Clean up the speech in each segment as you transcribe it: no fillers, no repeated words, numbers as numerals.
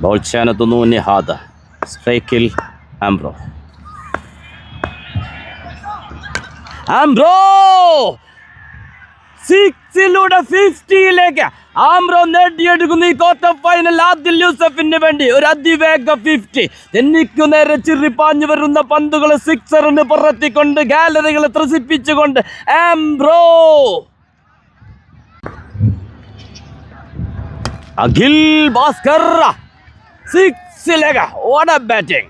Ball ചെയ്യാനെത്തുന്നു Nihad. സ്ട്രൈക്കിൽ ആംബ്രോ. സിക്സിലൂടെ 50യിലേക്ക് ആംബ്രോ നേടിയെടുക്കുന്നു ഈ quarter final. Adil യൂസഫിന് വേണ്ടി ഒരു അതിവേഗ 50. തെന്നിക്കു നേരെ ചിറിപ്പാഞ്ഞു വരുന്ന പന്തുകൾ സിക്സറിന് പുറത്തിക്കൊണ്ട് ഗാലറികളെ ത്രസിപ്പിച്ചുകൊണ്ട് ആംബ്രോ. അഖിൽ ഭാസ്കർ സിക്സിലേക്ക്. What a batting.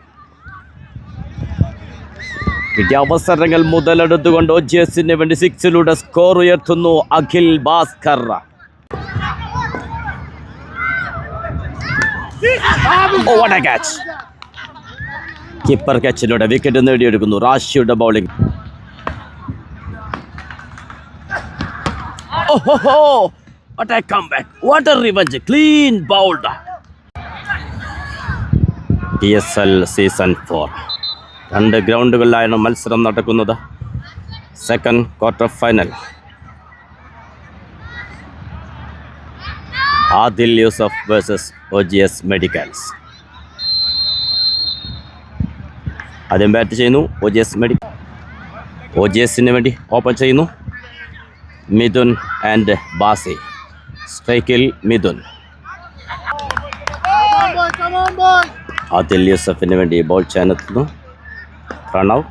കിട്ടിയ അവസരങ്ങൾ മുതലെടുത്തുകൊണ്ട് OGSന് വേണ്ടി സിക്സിലൂടെ സ്കോർ ഉയർത്തുന്നു Akhil Bhaskar. What a catch. Keeper ക്യാച്ചിലൂടെ വിക്കറ്റ് നേടിയെടുക്കുന്നു. റാഷിയുടെ bowling. What a comeback. What a revenge. Clean bowled. PSL season 4. 2 ഗ്രൗണ്ടുകളിലായാണ് മത്സരം നടക്കുന്നത്. Second quarter final. Adil Yusuf versus OGS medicals. ആദ്യം ബാറ്റ് ചെയ്യുന്നു OGSന് വേണ്ടി ഓപ്പൺ ചെയ്യുന്നു മിഥുൻ ആൻഡ് ബാസി. സ്ട്രൈക്കിൽ മിഥുൻ. ആദിൽ യൂസഫിന് വേണ്ടി ബോൾ ചെയ്യാനെത്തുന്നു പ്രണവ്.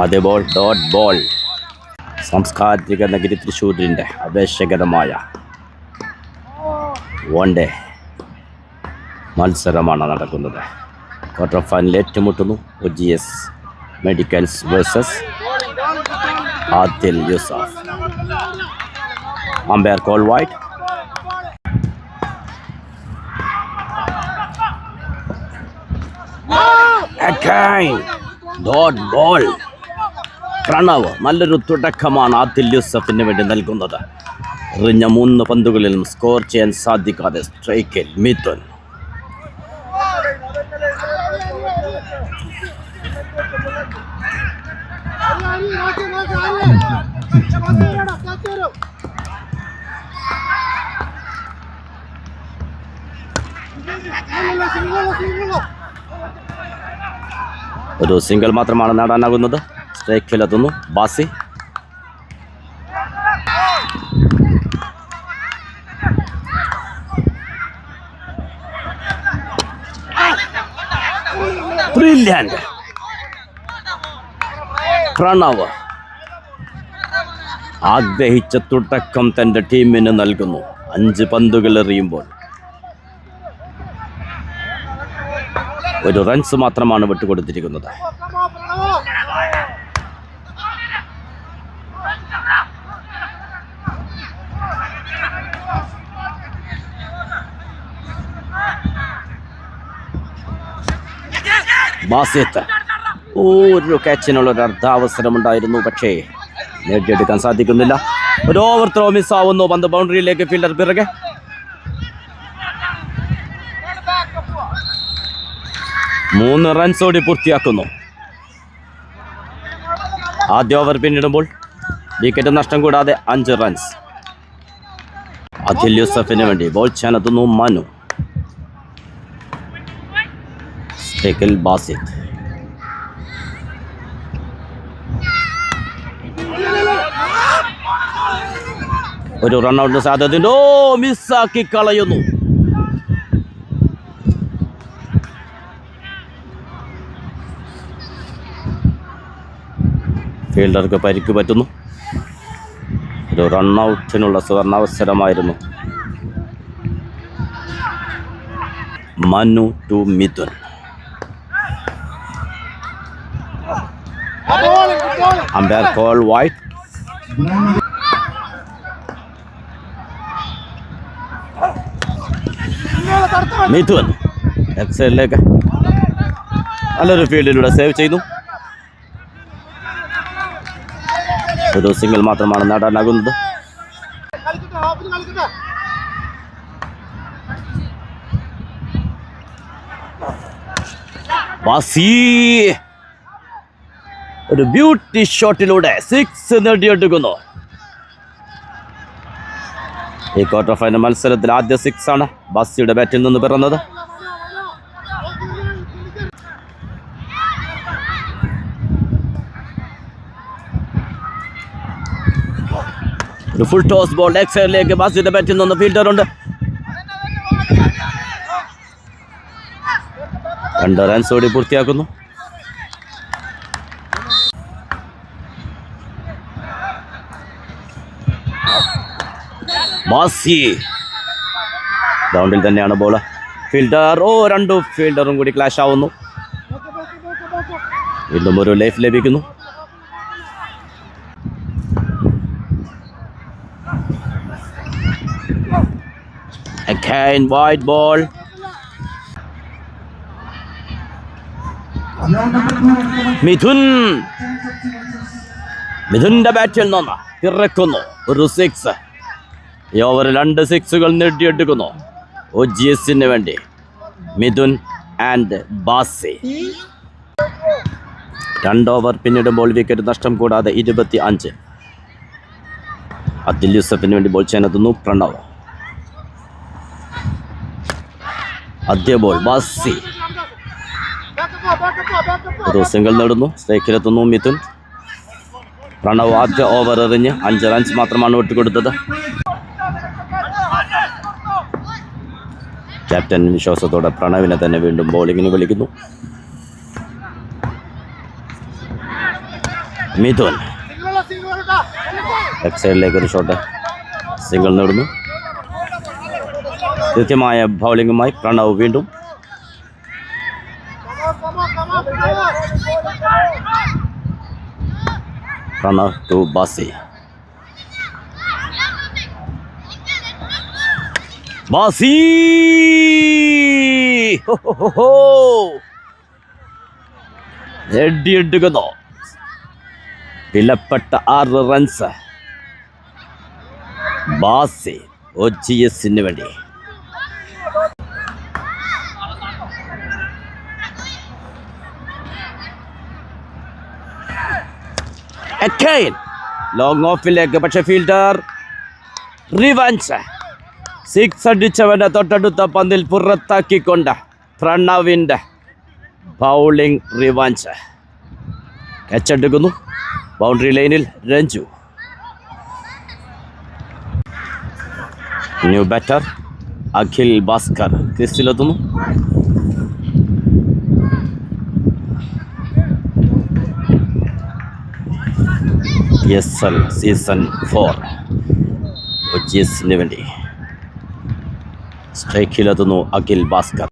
ആദ്യ ബോൾ ഡോട്ട് ബോൾ. സാംസ്കാരിക നഗരി തൃശ്ശൂരിൻ്റെ ആവേശകരമായ വൺഡേ മത്സരമാണ് നടക്കുന്നത്. ക്വാർട്ടർ ഫൈനൽ ഏറ്റുമുട്ടുന്നു OGS medicals versus Adil Yusuf. Umpire call wide. Dot ball. Pranav നല്ലൊരു തുടക്കമാണ് ആദിൽ യൂസഫിന് വേണ്ടി നൽകുന്നത്. എറിഞ്ഞ 3 പന്തുകളിലും സ്കോർ ചെയ്യാൻ സാധിക്കാതെ സ്ട്രൈക്കിൽ മിഥുൻ. ഒരു സിംഗിൾ മാത്രമാണ് നേടാനാകുന്നത്. സ്ട്രൈക്കിലെത്തുന്നു ബാസി. ബ്രില്യന്റ്. പ്രണവ് ആഗ്രഹിച്ച തുടക്കം തൻ്റെ ടീമിന് നൽകുന്നു. 5 പന്തുകൾ എറിയുമ്പോൾ ഒരു റൺസ് മാത്രമാണ് വിട്ടുകൊടുത്തിരിക്കുന്നത്. ബാസിത്ത് ഒരു ക്യാച്ചിനുള്ള ഒരു അർദ്ധാവസരമുണ്ടായിരുന്നു, പക്ഷേ നേടിയെടുക്കാൻ സാധിക്കുന്നില്ല. ഒരു ഓവർ ത്രോ മിസ്സാവുന്നു. പന്ത് ബൗണ്ടറിയിലേക്ക്. ഫീൽഡർ പിറകെ. മൂന്ന് റൺസോടി പൂർത്തിയാക്കുന്നു. ആദ്യ ഓവർ പിന്നിടുമ്പോൾ വിക്കറ്റ് നഷ്ടം കൂടാതെ 5 റൺസ്. ആദിൽ യൂസഫിന് വേണ്ടി ബോൾ ചെയ്യാനെത്തുന്നു മനു. സ്ട്രൈക്കിൽ ബാസിത്ത്. ഒരു റൺഔട്ടിന് സാധ്യതയുണ്ട്. മിസ്സാക്കി കളയുന്നു. ഫീൽഡർക്ക് പരിക്ക് പറ്റുന്നു. ഒരു റൺഔട്ടിനുള്ള സുവർണാവസരമായിരുന്നു. Manu to Mithun. Umpire call wide. Mithun left സൈഡിലേക്ക് നല്ലൊരു ഫീൽഡിലൂടെ സേവ് ചെയ്തു. ഒരു സിംഗിൾ മാത്രമാണ് നേടാനാകുന്നത്. ബാസി ഒരു ബ്യൂട്ടി ഷോട്ടിലൂടെ 6 നേടിയെടുക്കുന്നു. ഈ ക്വാർട്ടർ ഫൈനൽ മത്സരത്തിൽ ആദ്യ 6 ആണ് ബാസിയുടെ ബാറ്റിൽ നിന്ന് പിറന്നത്. ഒരു ഫുൾ ടോസ് ബോൾ ലെഗ് സൈഡിലേക്ക് ബാസിയുടെ ബാറ്റിൽ നിന്ന് ഫീൽഡർ ഉണ്ട്. 2 റൺസ് ഓടി പൂർത്തിയാക്കുന്നു. ബാസി ഗ്രൗണ്ടിൽ തന്നെയാണ് ബോൾ. ഫീൽഡർ 2 ഫീൽഡറും കൂടി ക്ലാഷ് ആവുന്നു. വീണ്ടും ഒരു ലൈഫ് ലഭിക്കുന്നു. Again wide ball. മിഥുന്റെ ബാറ്റിൽ നിന്ന് ഇറക്കുന്നു ഒരു 6. ഈ ഓവറിൽ 2 6 നേടിയെടുക്കുന്നു OGSന് വേണ്ടി മിഥുൻ ആൻഡ് ബാസി. 2 ഓവർ പിന്നിടുമ്പോൾ വിക്കറ്റ് നഷ്ടം കൂടാതെ 25. അദിൽ യൂസഫിന് വേണ്ടി ബോൾ ചെയ്യാനെത്തുന്നു പ്രണവ്. ആദ്യ ബോൾ ബാസി ഒരു സിംഗിൾ നേടുന്നു. സ്ട്രൈക്കിലെത്തുന്നു മിഥുൻ. പ്രണവ് ആദ്യ ഓവർ എറിഞ്ഞ് 5 റൺസ് മാത്രമാണ് വിട്ടുകൊടുത്തത്. ക്യാപ്റ്റൻ വിശ്വാസത്തോടെ പ്രണവിനെ തന്നെ വീണ്ടും ബോളിങ്ങിന് വിളിക്കുന്നു. മിഥുൻ ലെഗ് സൈഡിലേക്ക് ഒരു ഷോട്ട് സിംഗിൾ നേടുന്നു. കൃത്യമായ ബൗളിങ്ങുമായി പ്രണവ് വീണ്ടും. പ്രണവ് ടു ബാസി. ബാസി നേടിയെടുക്കുന്നു വിലപ്പെട്ട 6 റൺസ് ബാസി OGSന് വേണ്ടി. ലോങ് ഓഫിലേക്ക് പക്ഷെ ഫീൽഡർ റിവഞ്ച് 6 അടിച്ചവന്റെ തൊട്ടടുത്ത പന്തിൽ പുറത്താക്കിക്കൊണ്ട് പ്രണവിൻ്റെ ബൗളിംഗ് റിവഞ്ച്. കച്ചെടുക്കുന്നു ബൗണ്ടറി ലൈനിൽ രഞ്ജു. ന്യൂ ബാറ്റർ അഖിൽ ഭാസ്കർ ക്രിസിലെത്തുന്നു. സീസൺ 4 OGSന് വേണ്ടി സ്ട്രൈക്കിലെത്തുന്നു അഖിൽ ഭാസ്കർ.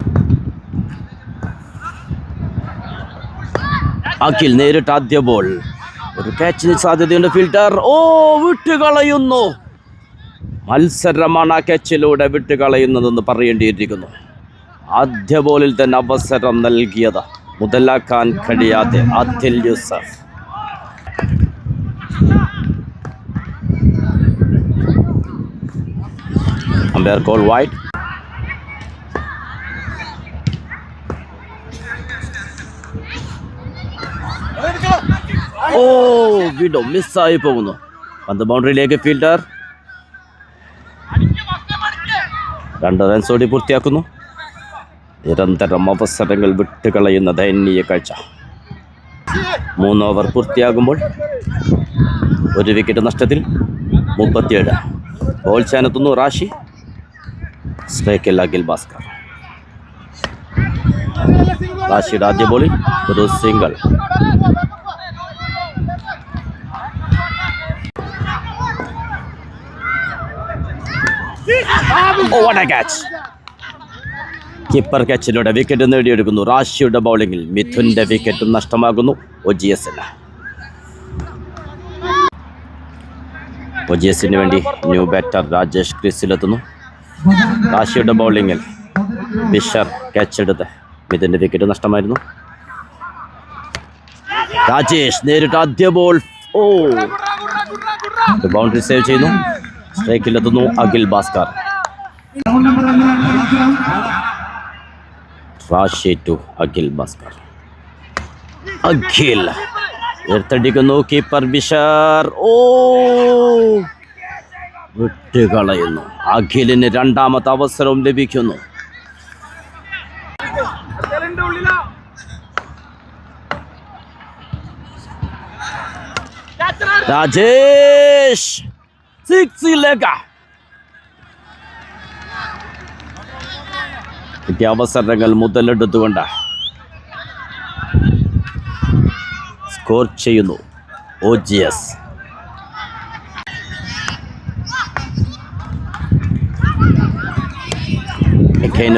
അഖിൽ നേരിട്ട് ആദ്യ ബോൾ ഒരു ക്യാച്ചിന് സാധ്യതയുണ്ട്. ഫീൽഡർ വിട്ടുകളയുന്നു. മത്സരമാണ് ആ ക്യാച്ചിലൂടെ വിട്ടുകളയുന്നതെന്ന് പറയേണ്ടിയിരിക്കുന്നു. ആദ്യ ബോളിൽ തന്നെ അവസരം നൽകിയത് മുതലാക്കാൻ കഴിയാതെ Adil Yusuf. Umpire call wide. വീണ്ടും മിസ്സായി പോകുന്നു. പന്ത് ബൗണ്ടറിയിലേക്ക് ഫീൽഡർ 2 റൺസ് ഓടി പൂർത്തിയാക്കുന്നു. നിരന്തരം അവസരങ്ങൾ വിട്ടുകളയുന്ന ദയനീയ കാഴ്ച. 3 ഓവർ പൂർത്തിയാകുമ്പോൾ 1 വിക്കറ്റ് നഷ്ടത്തിൽ 37. ബോൾ ചെയ്യാനെത്തുന്നു റാഷി. സ്ട്രൈക്കിൽ അഖിൽ ഭാസ്കർ. റാഷിയുടെ ആദ്യ ബോളിൽ ഒരു സിംഗിൾ. കീപ്പർ ക്യാച്ചിലൂടെ വിക്കറ്റ് നേടിയെടുക്കുന്നു. റാഷിയുടെ ബൗളിങ്ങിൽ മിഥുന്റെ വിക്കറ്റ് നഷ്ടമാകുന്നു OGSന്. OGSന് വേണ്ടി ന്യൂ ബാറ്റർ രാജേഷ് ക്രീസിലെത്തുന്നു. റാഷിയുടെ ബൗളിങ്ങിൽ ബിഷർ ക്യാച്ചെടുത്ത് മിഥുന്റെ വിക്കറ്റ് നഷ്ടമായിരുന്നു. രാജേഷ് നേരിട്ട് ആദ്യ ബോൾ ബൗണ്ടറി സേവ് ചെയ്യുന്നു. സ്ട്രൈക്കിലെത്തുന്നു അഖിൽ ഭാസ്കർ. റാഷി ടു അഖിൽ ഭാസ്കർ. അഖിൽ എടുത്തടിക്കുന്നു. കീപ്പർ ബിഷർ വിട്ടുകളയുന്നു. അഖിലിന് രണ്ടാമത്തെ അവസരവും ലഭിക്കുന്നു. രാജേഷ് സിക്സിലേക്ക് കിട്ടിയ അവസരങ്ങൾ മുതലെടുത്തുകൊണ്ട് സ്കോർ ചെയ്യുന്നു OGS.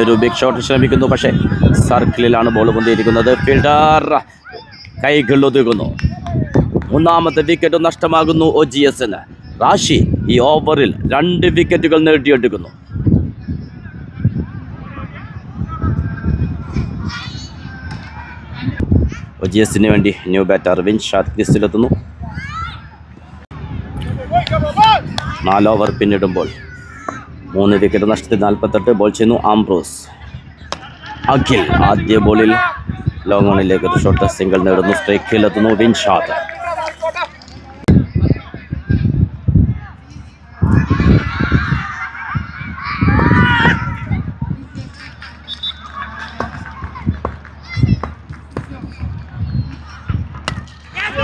ഒരു ബിഗ് ഷോട്ട് ശ്രമിക്കുന്നു, പക്ഷേ സർക്കിളിലാണ് ബോൾ കൊണ്ടിരിക്കുന്നത്. ഫീൽഡർ കൈകൾ ഒതുങ്ങുന്നു. മൂന്നാമത്തെ വിക്കറ്റ് നഷ്ടമാകുന്നു OGSന്. റാഷി ഈ ഓവറിൽ 2 വിക്കറ്റുകൾ നേടിയെടുക്കുന്നു. OGSന് വേണ്ടി ന്യൂ ബാറ്റർ വിൻഷാദ് ക്രീസിലെത്തുന്നു. 4 ഓവർ പിന്നിടുമ്പോൾ 3 വിക്കറ്റ് നഷ്ടത്തിൽ 48 ബോൾ ചെയ്യുന്നു ആംബ്രോസ്. അഖിൽ ആദ്യ ബോളിൽ ലോങ് ഓണിലേക്ക് ഒരു ഷോട്ട് സിംഗിൾ നേടുന്നു. സ്ട്രൈക്കിലെത്തുന്നു വിൻഷാദ്.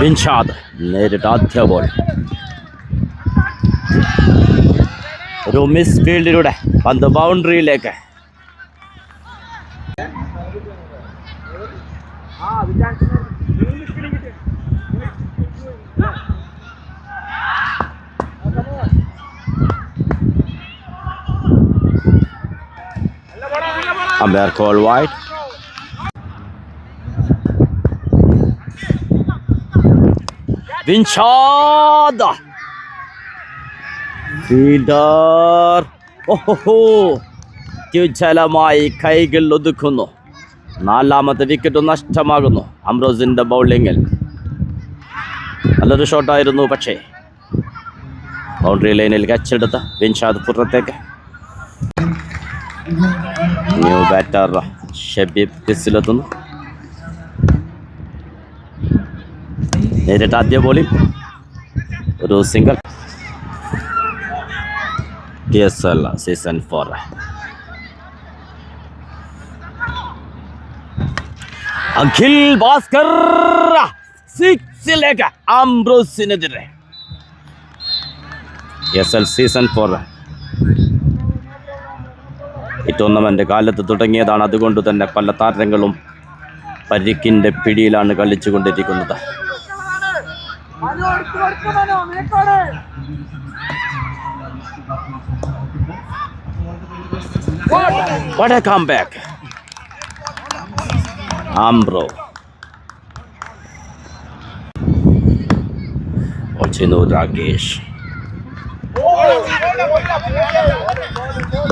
വിൻഷാദ് നേരിട്ട് ആദ്യ ബോൾ ഒരു മിസ് ഫീൽഡിലൂടെ പന്ത് ബൗണ്ടറിയിലേക്ക്. Umpire call wide. Vinshad fielder അത്യുജ്വലമായി കൈകൾ ഒതുക്കുന്നു. 4ാമത്തെ വിക്കറ്റ് നഷ്ടമാകുന്നു അംബ്രോസിന്റെ ബൗളിങ്ങിൽ. നല്ലൊരു ഷോട്ടായിരുന്നു, പക്ഷേ ബൗണ്ടറി ലൈനിൽ കച്ചെടുത്ത് വിൻഷാദ് പുറത്തേക്ക്. ന്യൂ ബാറ്റർ ഷബീബ് ക്രീസിലെത്തുന്നു. നേരിട്ട് ആദ്യ ബോളിൽ ഒരു സിംഗിൾ. TSL season 4. അഖിൽ ഭാസ്കർ സിക്സിലേക്ക് ആംബ്രോസിനെതിരെ. TSL സീസൺ 4 ഈ ടൂർണമെന്റ് കാലത്ത് തുടങ്ങിയതാണ്. അതുകൊണ്ട് തന്നെ പല താരങ്ങളും പരിക്കിന്റെ പിടിയിലാണ് കളിച്ചുകൊണ്ടിരിക്കുന്നത്. What a comeback. Ambro. Ochino Ragesh.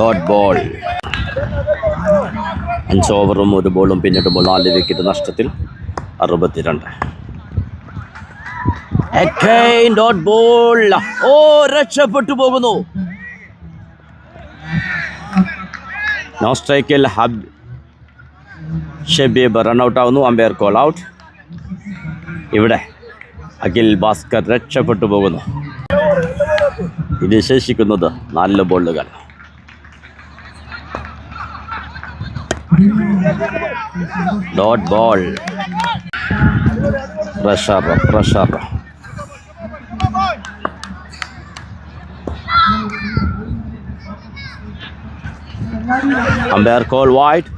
Dot ball. 5 ഓവറും 1 ബോളും പിന്നിടുമ്പോൾ 4 വിക്കറ്റ് നഷ്ടത്തിൽ 62. Again dot ball. രക്ഷപ്പെട്ടു പോകുന്നു. നോ സ്ട്രൈക്കിൽ ഷബീബ് റൺഔട്ട് ആവുന്നു. Umpire call out. ഇവിടെ അഖിൽ ഭാസ്കർ രക്ഷപ്പെട്ടു പോകുന്നു. ഇത് ശേഷിക്കുന്നത് 4 ബോളുകൾ. Dot ball. Pressure. Umpire call wide.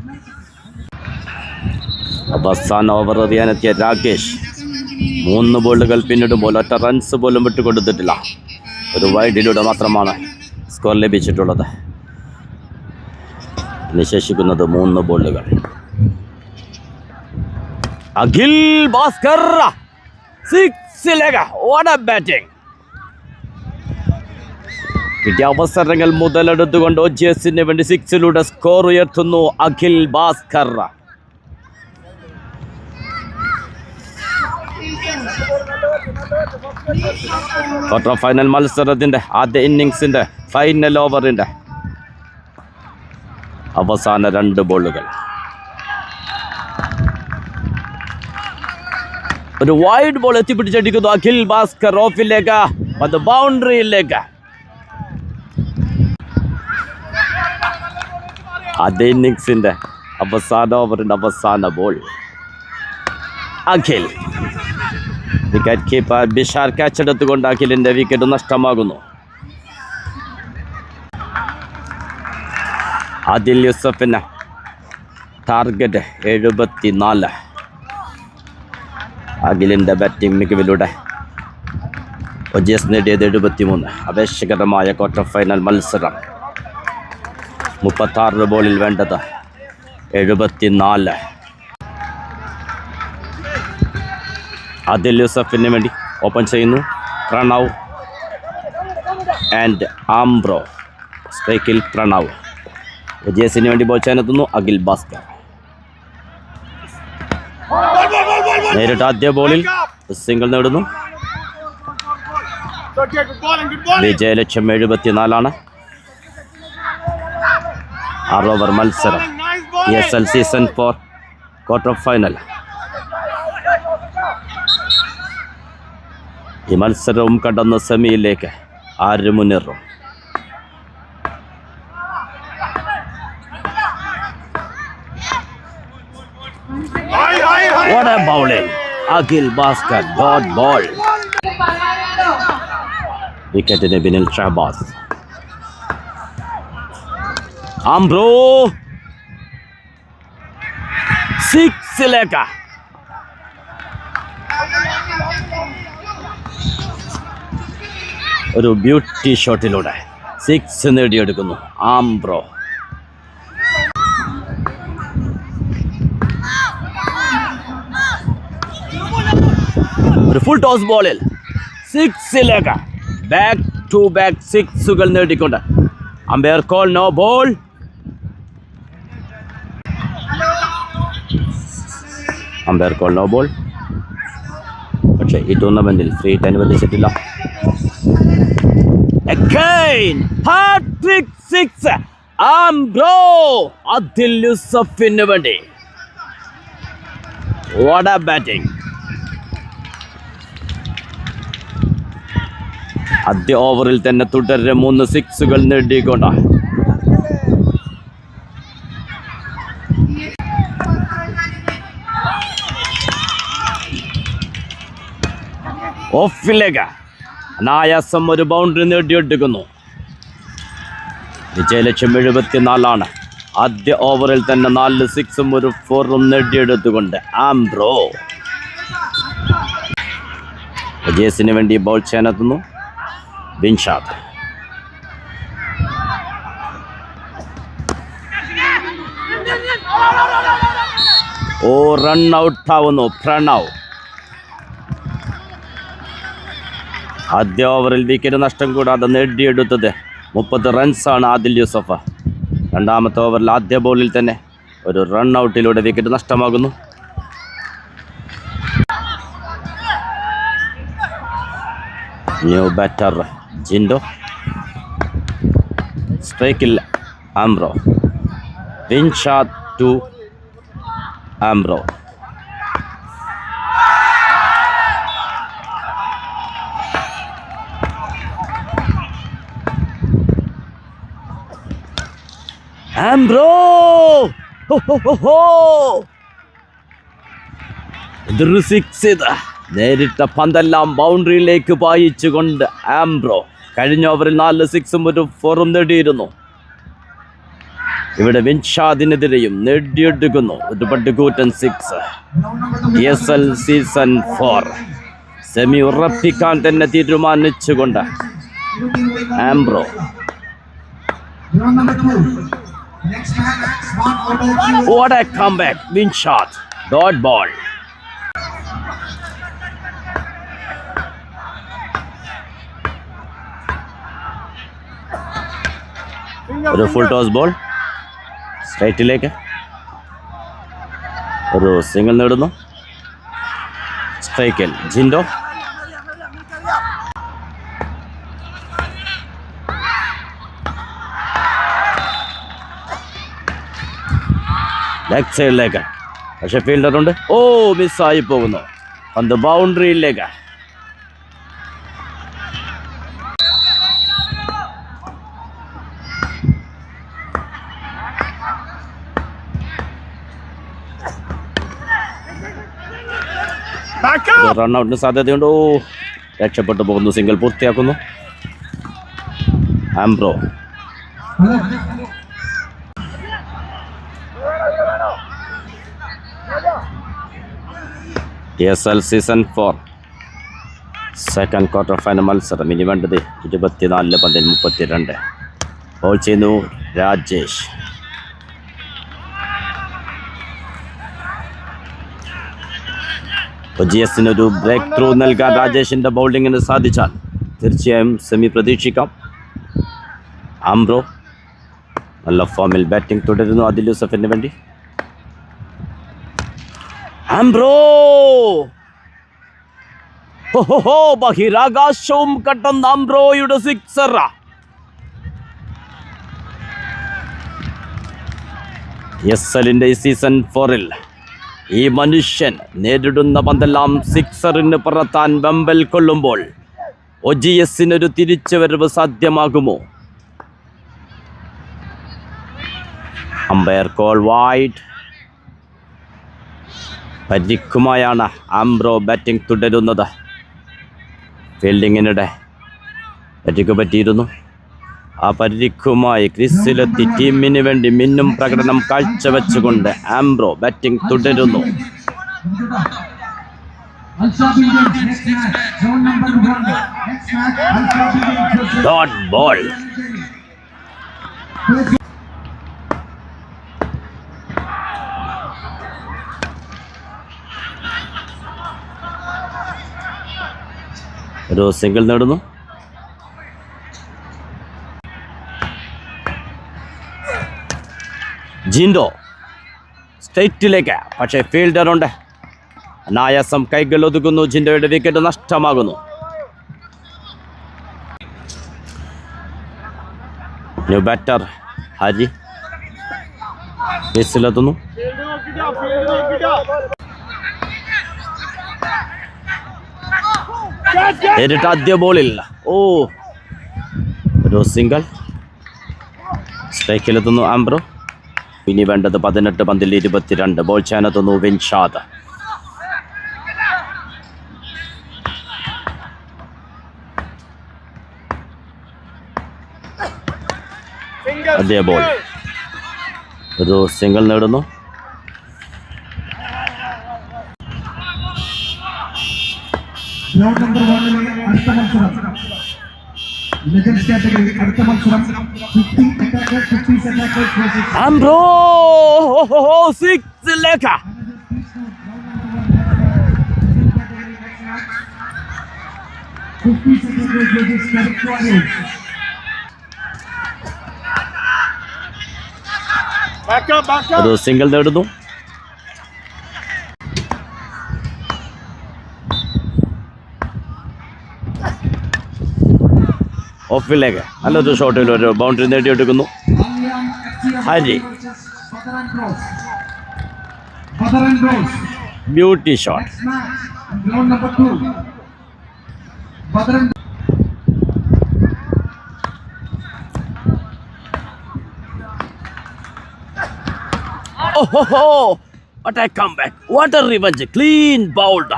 അവസാന ഓവർ എറിയാനെത്തിയ രാകേഷ് 3 ബോളുകൾ പിന്നിടുമ്പോൾ 1 റൺസ് പോലും വിട്ടുകൊടുത്തിട്ടില്ല. ഒരു വൈഡിലൂടെ മാത്രമാണ് സ്കോർ ലഭിച്ചിട്ടുള്ളത്. ശേഷിക്കുന്നത് 3 ബോളുകൾ. അഖിൽ ഭാസ്കർ സിക്സിലേക്ക്. What a batting. കിട്ടിയ അവസരങ്ങൾ മുതലെടുത്തുകൊണ്ട് OGSന് വേണ്ടി 6ലൂടെ സ്കോർ ഉയർത്തുന്നു അഖിൽ ഭാസ്കർ. ക്വാർട്ടർ ഫൈനൽ മത്സരത്തിന്റെ ആദ്യ ഇന്നിങ്സിന്റെ ഫൈനൽ ഓവറിന്റെ അവസാന 2 ബോളുകൾ. ഒരു വൈഡ് ബോൾ എത്തിപ്പിടിച്ചടിക്കുന്നു അഖിൽ ഭാസ്കർ. ഓഫിലേക്ക്, അത് ബൗണ്ടറിയിലേക്ക്. അതേ ഇന്നിങ്സിന്റെ അവസാന ഓവറിന്റെ അവസാന ball. Akhil wicket keeper Bishar catch എടുത്തുകൊണ്ട് അഖിലിന്റെ വിക്കറ്റ് നഷ്ടമാകുന്നു. ആദിൽ യൂസഫിന് ടാർഗറ്റ് 74. അഖിലിന്റെ ബാറ്റിംഗ് മികവിലൂടെ ഒജിഎസ് നേടിയത് 73. അപേക്ഷകരമായ ക്വാർട്ടർ ഫൈനൽ മത്സരം. 36 ബോളിൽ വേണ്ടത് 74. ആദിൽ യൂസഫിന് വേണ്ടി ഓപ്പൺ ചെയ്യുന്നു പ്രണവ് ആൻഡ് ആംബ്രോ. സ്ട്രൈക്കിൽ പ്രണവ്. ഒജിഎസിന് വേണ്ടി ബോൾ ചെയ്യാനെത്തുന്നു അഖിൽ ഭാസ്കർ. നേരിട്ട് ആദ്യ ബോളിൽ സിംഗിൾ നേടുന്നു. വിജയലക്ഷ്യം 74. 6 ഓവർ മത്സരം. ESL season 4 quarter final. ഈ മത്സരവും കടന്ന് സെമിയിലേക്ക് ആര് മുന്നേറും? What a bowling! Akhil Bhaskar, dot ball. വിക്കറ്റിന് പിന്നിൽ ഷഹബാസ്. ആംബ്രോ 6 ഒരു ബ്യൂട്ടി ഷോട്ടിലൂടെ 6 നേടിയെടുക്കുന്നു ആംബ്രോ. ഒരു ഫുൾ ടോസ് ബോളിൽ 6 ബാക്ക് ടു ബാക്ക് 6 നേടിക്കൊണ്ട് umpire call no ball. Umpire call no ball. പക്ഷേ ഈ ടൂർണമെന്റിൽ ഫ്രീ ഹിറ്റ് അനുവദിച്ചിട്ടില്ല. Again, hat-trick 6. ആംബ്രോ ആദിൽ യൂസഫിന് വേണ്ടി. What a batting! ആദ്യ ഓവറിൽ തന്നെ തുടരെ 3 6 നേടിക്കൊണ്ട് ഓഫിലേക്ക് അനായാസം ഒരു ബൗണ്ടറി നേടിയെടുക്കുന്നു. വിജയലക്ഷ്യം 74. ആദ്യ ഓവറിൽ തന്നെ 4 6 ഒരു 4 നേടിയെടുത്തുകൊണ്ട് ആംബ്രോ. ഒജിഎസിന് വേണ്ടി ബോൾ ചെയ്യാനെത്തുന്നു ബിൻഷാദ്. റൺ ഔട്ട് ആവുന്നു പ്രണവ്. ആദ്യ ഓവറിൽ വിക്കറ്റ് നഷ്ടം കൂടാതെ നേടിയെടുത്തത് 30 റൺസാണ് ആദിൽ യൂസഫ്. രണ്ടാമത്തെ ഓവറിൽ ആദ്യ ബോളിൽ തന്നെ ഒരു റൺ ഔട്ടിലൂടെ വിക്കറ്റ് നഷ്ടമാകുന്നു. New batter Jindo. സ്ട്രൈക്കിൽ ആംബ്രോ. ബിൻഷാദ് ടു ആംബ്രോ. ആംബ്രോ ഇതൊരു 6. നേരിട്ട പന്തെല്ലാം ബൗണ്ടറിയിലേക്ക് പായിച്ചുകൊണ്ട് ആംബ്രോ കഴിഞ്ഞ ഓവറിൽ 4 6 ഒരു 4 നേടിയിരുന്നു. ഇവിടെ ബിൻഷാദിനെതിരെയും നേടിയെടുക്കുന്നു ഒരു പട്ടുകൂറ്റൻ 6. ESL സീസൺ 4 സെമി ഉറപ്പിക്കാൻ തന്നെ തീരുമാനിച്ചുകൊണ്ട് Ambro. What a comeback! Bhinshad, dot ball. ഒരു ഫുൾ ടോസ് ബോൾ സ്ട്രൈറ്റിലേക്ക് ഒരു സിംഗിൾ നേടുന്നു. സ്ട്രൈക്കിൽ ജിൻഡോ. ലെഗ് സൈഡിലേക്ക് പക്ഷെ ഫീൽഡറുണ്ട്. മിസ്സായി പോകുന്നു. പന്ത് ബൗണ്ടറിയിലേക്ക്. റൺഔട്ടിന് സാധ്യതയുണ്ട്. ഓ, രക്ഷപ്പെട്ടു പോകുന്നു. സിംഗിൾ പൂർത്തിയാക്കുന്നു Ambro. ESL season 4 second quarter final മത്സരം. ഇനി വേണ്ടത് 24 പന്തിൽ 32. ബോൾ ചെയ്യുന്നു രാജേഷ്. OGSനൊരു ബ്രേക്ക് ത്രൂ നൽകാൻ രാജേഷിന്റെ ബൗളിങ്ങിന് സാധിച്ചാൽ തീർച്ചയായും സെമി പ്രതീക്ഷിക്കാം. ആംബ്രോ നല്ല ഫോമിൽ ബാറ്റിംഗ് തുടരുന്നു ആദിൽ യൂസഫിന് വേണ്ടി. ആംബ്രോ ബഹിരാകാശവും കടന്ന ആംബ്രോയുടെ സിക്സർ. ESLന്റെ സീസൺ 4-ൽ ഈ മനുഷ്യൻ നേരിടുന്ന പന്തെല്ലാം സിക്സറിന് പറത്താൻ വെമ്പൽ കൊള്ളുമ്പോൾ OGSനൊരു തിരിച്ചുവരവ് സാധ്യമാകുമോ? Umpire call wide. പരിക്കുമായാണ് ആംബ്രോ ബാറ്റിംഗ് തുടരുന്നത്. ഫീൽഡിങ്ങിനിടെ പരിക്ക് പറ്റിയിരുന്നു. ആ പരിക്കുമായി ക്രീസിലെത്തി ടീമിന് വേണ്ടി മിന്നും പ്രകടനം കാഴ്ചവെച്ചുകൊണ്ട് ആംബ്രോ ബാറ്റിംഗ് തുടരുന്നു. Dot ball. ഒരു സിംഗിൾ നേടുന്നു. ജിൻഡോ സ്ട്രൈറ്റിലേക്ക്, പക്ഷേ ഫീൽഡറുണ്ട്. അനായാസം കൈകൾ ഒതുക്കുന്നു. ജിൻഡോയുടെ വിക്കറ്റ് നഷ്ടമാകുന്നു. ന്യൂ ബാറ്റർ ഹരി ബേസിലെത്തുന്നു. നേരിട്ട് ആദ്യ ബോളിൽ ഒരു സിംഗിൾ. സ്ട്രൈക്കിലെത്തുന്നു ആംബ്രോ. ഇനി വേണ്ടത് 18 പന്തിൽ 22. ബോൾ ചെയ്യാനെത്തുന്നു വിൻഷാദ്. അതേ ബോൾ ഒരു സിംഗിൾ നേടുന്നു. ആംബ്രോ 6 ഒരു സിംഗിൾ നേടുന്നു. ഓഫിലേക്ക് നല്ലൊരു ഷോട്ടിൽ ഒരു ബൗണ്ടറി നേടിയെടുക്കുന്നു Hari. Beauty shot. What a comeback. What a revenge. Clean bowled.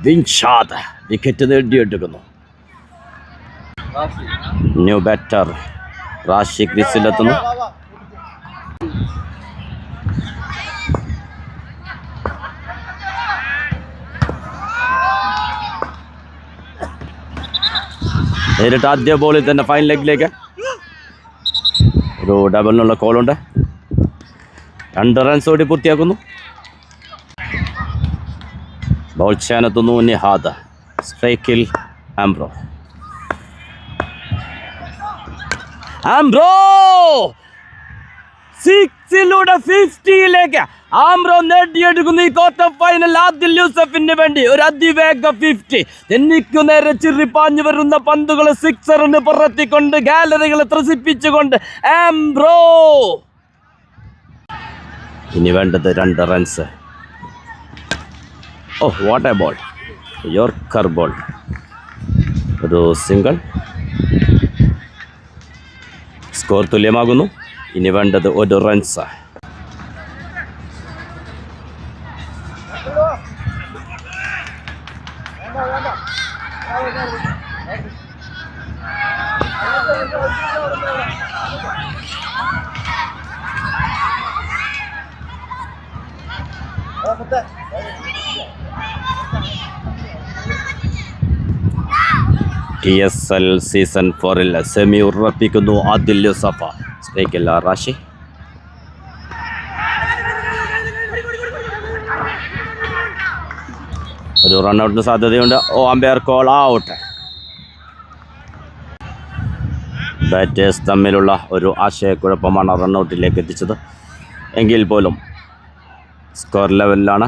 Vinshad wicket നേടിയെടുക്കുന്നു. ന്യൂ ബാറ്റർ റാഷി ക്രീസിലെത്തുന്നു. നേരിട്ട് ആദ്യ ബോളിൽ തന്നെ ഫൈൻ ലെഗിലേക്ക് ഒരു ഡബിളിനുള്ള കോളുണ്ട്. 2 റൺസ് ഓടി പൂർത്തിയാക്കുന്നു. ബോൾ ചെയ്യാനെത്തുന്നു നിഹാദ്. സ്ട്രൈക്കിൽ ആംബ്രോ. ആംബ്രോ 6-ലൂടെ 50-ലേക്ക് ആംബ്രോ നേടിയെടുക്കുന്നു ഈ ക്വാർട്ടർ ഫൈനൽ. ആദിൽ യൂസഫിന് വേണ്ടി ഒരു അതിവേഗ 50. തെന്നിക്കു നേരെ ചിറിപ്പാഞ്ഞു വരുന്ന പന്തുകൾ സിക്സറിന് പുറത്തിക്കൊണ്ട് ഗാലറികളെ ത്രസിപ്പിച്ചുകൊണ്ട് ആംബ്രോ. ഇനി വേണ്ടത് 2 runs. What A ball. Yorker ball. ഒരു സിംഗിൾ. സ്കോർ തുല്യമാകുന്നു. ഇനി വേണ്ടത് 1 റൺസ്. TSL സീസൺ 4-ൽ സെമി ഉറപ്പിക്കുന്നു ആദിൽ യൂസഫ. സ്ട്രൈക്കില്ല റാഷി. ഒരു റൺഔട്ടിന് സാധ്യതയുണ്ട്. Umpire call out. ബാറ്റേഴ്സ് തമ്മിലുള്ള ഒരു ആശയക്കുഴപ്പമാണ് റൺഔട്ടിലേക്ക് എത്തിച്ചത്. എങ്കിൽ പോലും സ്കോർ ലെവലിലാണ്.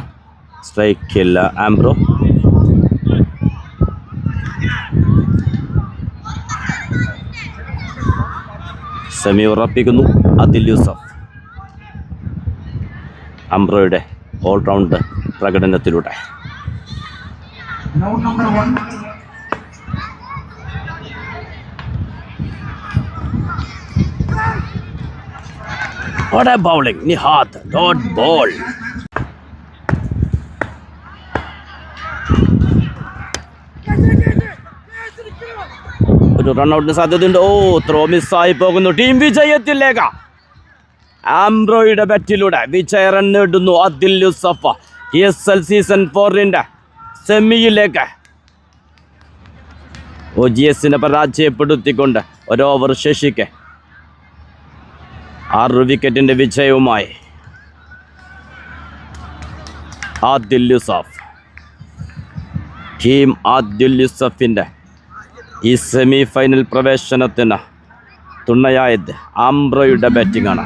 സ്ട്രൈക്കിൽ ആംബ്രോ. സെമി ഉറപ്പിക്കുന്നു ആദിൽ യൂസഫ്. ആംബ്രോയുടെ ഓൾറൗണ്ട് പ്രകടനത്തിലൂടെ. What a bowling, Nihat, dot ball. ഒരു റൺഔട്ടിന് സാധ്യതയുണ്ട്. ത്രോ മിസ്സായി പോകുന്നു. ടീം വിജയത്തിലേക്ക്. ആംബ്രോയുടെ ബാറ്റിലൂടെ വിജയ റൺ നേടുന്നു ആദിൽ യൂസഫ. TSL സീസൺ 4-ന്റെ സെമിയിലേക്ക് OGSനെ പരാജയപ്പെടുത്തിക്കൊണ്ട് ഒരു ഓവർ ശേഷിക്കെ 6 വിക്കറ്റിൻ്റെ വിജയവുമായി ആദിൽ യൂസഫ്. ടീം ആദിൽ യൂസഫിൻ്റെ ഈ സെമി ഫൈനൽ പ്രവേശനത്തിന് തുണയായത് ആംബ്രോയുടെ ബാറ്റിംഗാണ്.